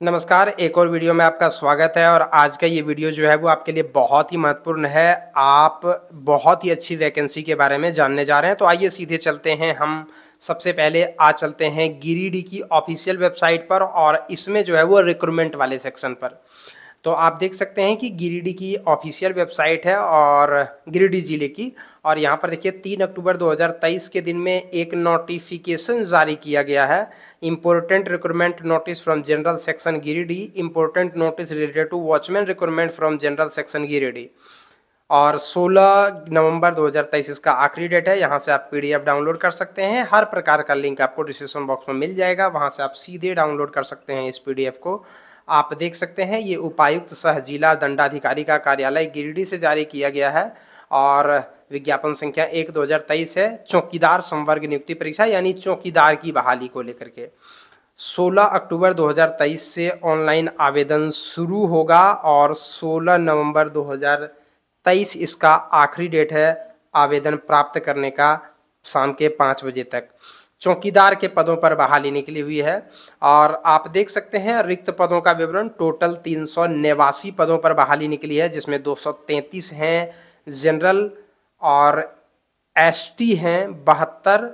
नमस्कार, एक और वीडियो में आपका स्वागत है और आज का ये वीडियो जो है वो आपके लिए बहुत ही महत्वपूर्ण है। आप बहुत ही अच्छी वैकेंसी के बारे में जानने जा रहे हैं, तो आइए सीधे चलते हैं हम। सबसे पहले चलते हैं गिरिडीह की ऑफ़िशियल वेबसाइट पर और इसमें जो है वो रिक्रूटमेंट वाले सेक्शन पर। तो आप देख सकते हैं कि गिरिडीह की ऑफ़िशियल वेबसाइट है और गिरिडीह ज़िले की। और यहाँ पर देखिए 3 अक्टूबर 2023 के दिन में एक नोटिफ़िकेशन जारी किया गया है। Important recruitment notice from general section Giridih, important notice related to watchman recruitment from general section Giridih. और 16 नवंबर 2023 इसका आखिरी डेट है। यहाँ से आप पीडीएफ डाउनलोड कर सकते हैं। हर प्रकार का लिंक आपको डिस्क्रिप्शन बॉक्स में मिल जाएगा, वहाँ से आप सीधे डाउनलोड कर सकते हैं इस पीडीएफ को। आप देख सकते हैं ये उपायुक्त सह जिला दंडाधिकारी का कार्यालय गिरिडीह से जारी किया गया है और विज्ञापन संख्या 1/2023 है। चौकीदार संवर्ग नियुक्ति परीक्षा यानी चौकीदार की बहाली को लेकर के 16 अक्टूबर 2023 से ऑनलाइन आवेदन शुरू होगा और 16 नवंबर 2023 इसका आखिरी डेट है आवेदन प्राप्त करने का, शाम के 5 बजे तक। चौकीदार के पदों पर बहाली निकली हुई है और आप देख सकते हैं रिक्त पदों का विवरण। टोटल 389 पदों पर बहाली निकली है, जिसमें 233 हैं जनरल और एसटी हैं 72,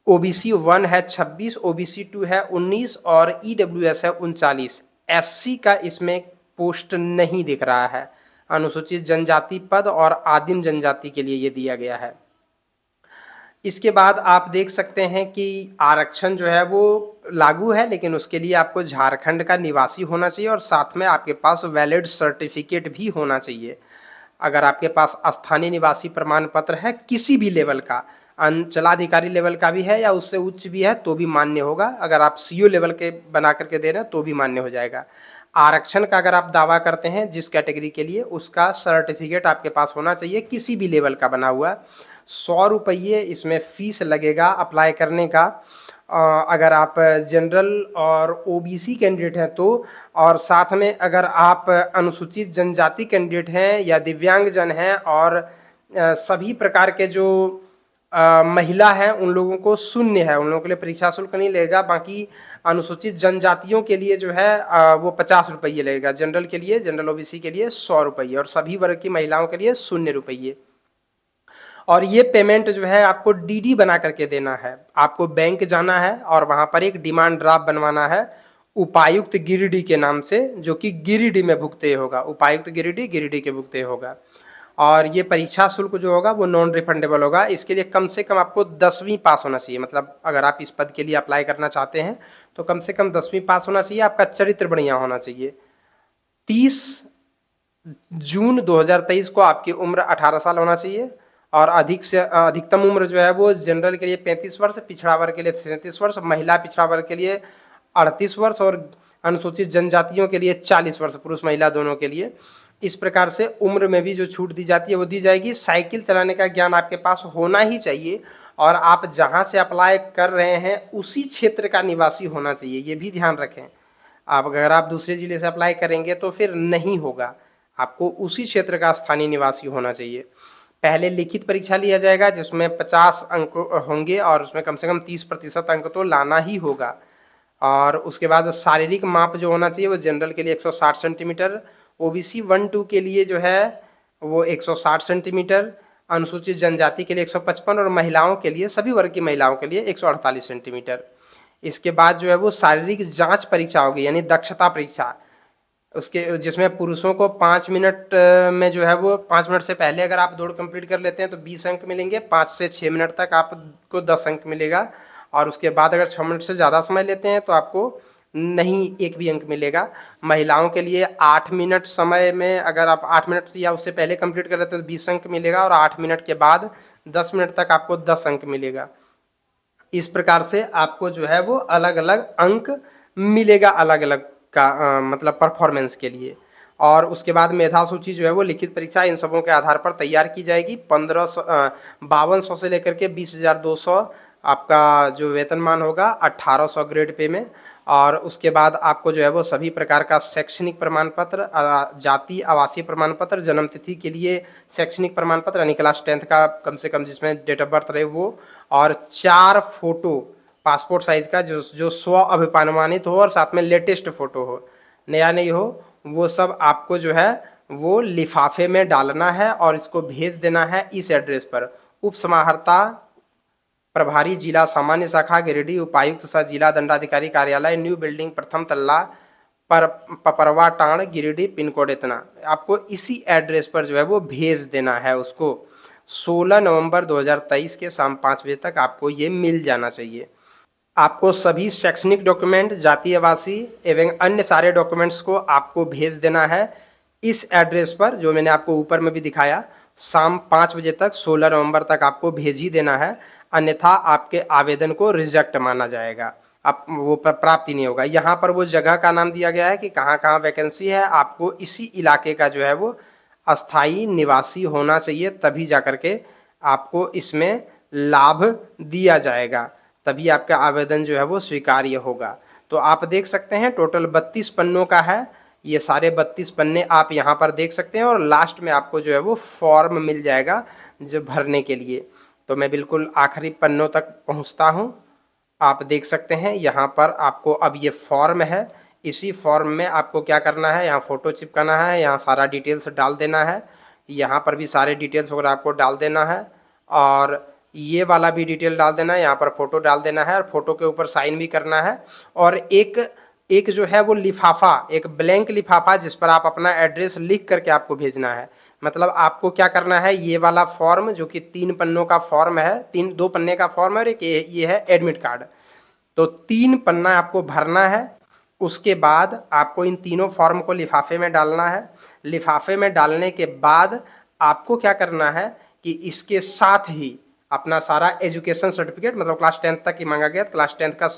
ओबीसी 1 है 26, ओबीसी 2 है 19 और ईडब्ल्यूएस है 39। एससी का इसमें पोस्ट नहीं दिख रहा है। अनुसूचित जनजाति पद और आदिम जनजाति के लिए ये दिया गया है। इसके बाद आप देख सकते हैं कि आरक्षण जो है वो लागू है, लेकिन उसके लिए आपको झारखंड का निवासी होना चाहिए और साथ में आपके पास वैलिड सर्टिफिकेट भी होना चाहिए। अगर आपके पास स्थानीय निवासी प्रमाण पत्र है किसी भी लेवल का, अंचलाधिकारी लेवल का भी है या उससे उच्च भी है तो भी मान्य होगा। अगर आप सीओ लेवल के बना करके दे रहे हैं तो भी मान्य हो जाएगा। आरक्षण का अगर आप दावा करते हैं जिस कैटेगरी के लिए, उसका सर्टिफिकेट आपके पास होना चाहिए किसी भी लेवल का बना हुआ। 100 रुपये इसमें फीस लगेगा अप्लाई करने का। अगर आप जनरल और ओबीसी कैंडिडेट हैं तो, और साथ में अगर आप अनुसूचित जनजाति कैंडिडेट हैं या दिव्यांगजन हैं और सभी प्रकार के जो महिला हैं उन लोगों को शून्य है, उन लोगों के लिए परीक्षा शुल्क नहीं लगेगा। बाकी अनुसूचित जनजातियों के लिए जो है वो 50 रुपये लगेगा। जनरल के लिए, जनरल ओबीसी के लिए 100 रुपये और सभी वर्ग की महिलाओं के लिए 0 रुपये। और ये पेमेंट जो है आपको डीडी बना करके देना है। आपको बैंक जाना है और वहाँ पर एक डिमांड ड्राफ्ट बनवाना है उपायुक्त गिरिडीह के नाम से, जो कि गिरिडीह में भुगते होगा। उपायुक्त गिरिडीह गिरिडीह के भुगते होगा। और ये परीक्षा शुल्क जो होगा वो नॉन रिफंडेबल होगा। इसके लिए कम से कम आपको 10वीं पास होना चाहिए। मतलब अगर आप इस पद के लिए अप्लाई करना चाहते हैं तो कम से कम 10वीं पास होना चाहिए। आपका चरित्र बढ़िया होना चाहिए। 30 जून 2023 को आपकी उम्र 18 साल होना चाहिए और अधिक से अधिकतम उम्र जो है वो जनरल के लिए 35 वर्ष, पिछड़ा वर्ग के लिए 37 वर्ष, महिला पिछड़ा वर्ग के लिए 38 वर्ष और अनुसूचित जनजातियों के लिए 40 वर्ष, पुरुष महिला दोनों के लिए। इस प्रकार से उम्र में भी जो छूट दी जाती है वो दी जाएगी। साइकिल चलाने का ज्ञान आपके पास होना ही चाहिए और आप जहाँ से अप्लाई कर रहे हैं उसी क्षेत्र का निवासी होना चाहिए, ये भी ध्यान रखें। आप अगर आप दूसरे ज़िले से अप्लाई करेंगे तो फिर नहीं होगा, आपको उसी क्षेत्र का स्थानीय निवासी होना चाहिए। पहले लिखित परीक्षा लिया जाएगा जिसमें 50 अंक होंगे और उसमें कम से कम 30% अंक तो लाना ही होगा। और उसके बाद शारीरिक माप जो होना चाहिए वो जनरल के लिए 160 सेंटीमीटर, ओबीसी 1-2 के लिए जो है वो 160 सेंटीमीटर, अनुसूचित जनजाति के लिए 155 और महिलाओं के लिए, सभी वर्ग की महिलाओं के लिए 148 सेंटीमीटर। इसके बाद जो है वो शारीरिक जांच परीक्षा होगी यानी दक्षता परीक्षा, उसके जिसमें पुरुषों को 5 मिनट में जो है वो 5 मिनट से पहले अगर आप दौड़ कंप्लीट कर लेते हैं तो 20 अंक मिलेंगे। 5 से 6 मिनट तक आपको 10 अंक मिलेगा और उसके बाद अगर 6 मिनट से ज़्यादा समय लेते हैं तो आपको नहीं एक भी अंक मिलेगा। महिलाओं के लिए 8 मिनट समय में अगर आप 8 मिनट या उससे पहले कंप्लीट कर लेते हैं तो 20 अंक मिलेगा और 8 मिनट के बाद 10 मिनट तक आपको 10 अंक मिलेगा। इस प्रकार से आपको जो है वो अलग अलग अंक मिलेगा, अलग अलग का मतलब परफॉर्मेंस के लिए। और उसके बाद मेधा सूची जो है वो लिखित परीक्षा इन सबों के आधार पर तैयार की जाएगी। 5200 से लेकर के 20,200 आपका जो वेतनमान होगा 1800 ग्रेड पे में। और उसके बाद आपको जो है वो सभी प्रकार का शैक्षणिक प्रमाण पत्र, जाति आवासीय प्रमाण पत्र, जन्म तिथि के लिए शैक्षणिक प्रमाण पत्र यानी क्लास 10th का कम से कम जिसमें डेट ऑफ बर्थ रहे वो, और 4 फोटो पासपोर्ट साइज़ का जो जो स्व अभिमानित हो और साथ में लेटेस्ट फ़ोटो हो, नया नहीं हो, वो सब आपको जो है वो लिफ़ाफ़े में डालना है और इसको भेज देना है इस एड्रेस पर। उप समाहर्ता प्रभारी जिला सामान्य शाखा गिरिडीह, उपायुक्त सह जिला दंडाधिकारी कार्यालय, न्यू बिल्डिंग, प्रथम तल्ला, पर पपरवा टांड़, गिरिडीह, पिन कोड इतना। आपको इसी एड्रेस पर जो है वो भेज देना है उसको। 16 नवंबर 2023 के शाम 5 बजे तक आपको ये मिल जाना चाहिए। आपको सभी शैक्षणिक डॉक्यूमेंट, जाति आवासी एवं अन्य सारे डॉक्यूमेंट्स को आपको भेज देना है इस एड्रेस पर जो मैंने आपको ऊपर में भी दिखाया। शाम 5 बजे तक 16 नवंबर तक आपको भेज ही देना है, अन्यथा आपके आवेदन को रिजेक्ट माना जाएगा, आप वो प्राप्त ही नहीं होगा। यहाँ पर वो जगह का नाम दिया गया है कि कहाँ कहाँ वैकेंसी है। आपको इसी इलाके का जो है वो अस्थाई निवासी होना चाहिए, तभी जा कर के आपको इसमें लाभ दिया जाएगा, तभी आपका आवेदन जो है वो स्वीकार्य होगा। तो आप देख सकते हैं टोटल 32 पन्नों का है, ये सारे 32 पन्ने आप यहाँ पर देख सकते हैं और लास्ट में आपको जो है वो फॉर्म मिल जाएगा जो भरने के लिए। तो मैं बिल्कुल आखिरी पन्नों तक पहुँचता हूँ। आप देख सकते हैं यहाँ पर आपको अब ये फॉर्म है, इसी फॉर्म में आपको क्या करना है, यहाँ फ़ोटो चिपकाना है, यहाँ सारा डिटेल्स डाल देना है, यहाँ पर भी सारे डिटेल्स वगैरह आपको डाल देना है और ये वाला भी डिटेल डाल देना है, यहाँ पर फ़ोटो डाल देना है और फ़ोटो के ऊपर साइन भी करना है। और एक एक जो है वो लिफाफा, एक ब्लैंक लिफाफा जिस पर आप अपना एड्रेस लिख करके आपको भेजना है। मतलब आपको क्या करना है, ये वाला फॉर्म जो कि 3 पन्नों का फॉर्म है, 2 पन्ने का फॉर्म है और एक ये है एडमिट कार्ड। तो 3 पन्ना आपको भरना है। उसके बाद आपको इन तीनों फॉर्म को लिफाफे में डालना है। लिफाफे में डालने के बाद आपको क्या करना है कि इसके साथ ही अपना सारा एजुकेशन सर्टिफिकेट, मतलब क्लास 10th तक ही मांगा गया, क्लास 10th का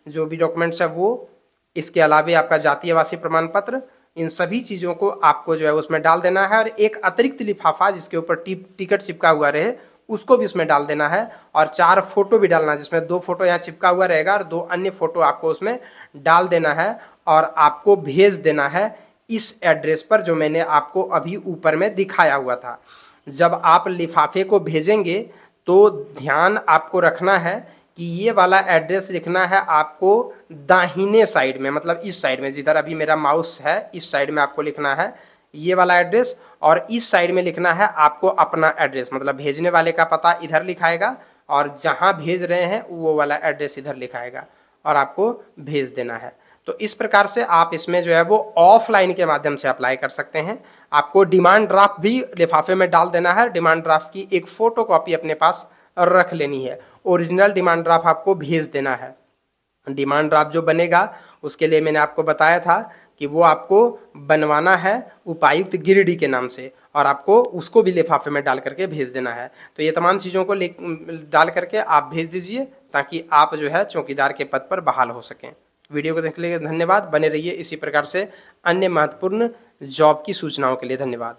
जो भी डॉक्यूमेंट्स है वो, इसके अलावा आपका जातीय आवासीय प्रमाण पत्र, इन सभी चीज़ों को आपको जो है उसमें डाल देना है। और एक अतिरिक्त लिफाफा जिसके ऊपर टिकट चिपका हुआ रहे उसको भी उसमें डाल देना है और 4 फोटो भी डालना है, जिसमें 2 फोटो यहाँ चिपका हुआ रहेगा और 2 अन्य फोटो आपको उसमें डाल देना है और आपको भेज देना है इस एड्रेस पर जो मैंने आपको अभी ऊपर में दिखाया हुआ था। जब आप लिफाफे को भेजेंगे तो ध्यान आपको रखना है कि ये वाला एड्रेस लिखना है आपको दाहिने साइड में, मतलब इस साइड में, जिधर अभी मेरा माउस है इस साइड में आपको लिखना है ये वाला एड्रेस, और इस साइड में लिखना है आपको अपना एड्रेस, मतलब भेजने वाले का पता इधर लिखाएगा और जहाँ भेज रहे हैं वो वाला एड्रेस इधर लिखाएगा और आपको भेज देना है। तो इस प्रकार से आप इसमें जो है वो ऑफलाइन के माध्यम से अप्लाई कर सकते हैं। आपको डिमांड ड्राफ्ट भी लिफाफे में डाल देना है, डिमांड ड्राफ्ट की एक फ़ोटो कॉपी अपने पास रख लेनी है, ओरिजिनल डिमांड ड्राफ्ट आपको भेज देना है। डिमांड ड्राफ्ट जो बनेगा उसके लिए मैंने आपको बताया था कि वो आपको बनवाना है उपायुक्त गिरिडीह के नाम से और आपको उसको भी लिफाफे में डाल करके भेज देना है। तो ये तमाम चीज़ों को डाल करके आप भेज दीजिए ताकि आप जो है चौकीदार के पद पर बहाल हो सकें। वीडियो को देखने के लिए धन्यवाद, बने रहिए इसी प्रकार से अन्य महत्वपूर्ण जॉब की सूचनाओं के लिए। धन्यवाद।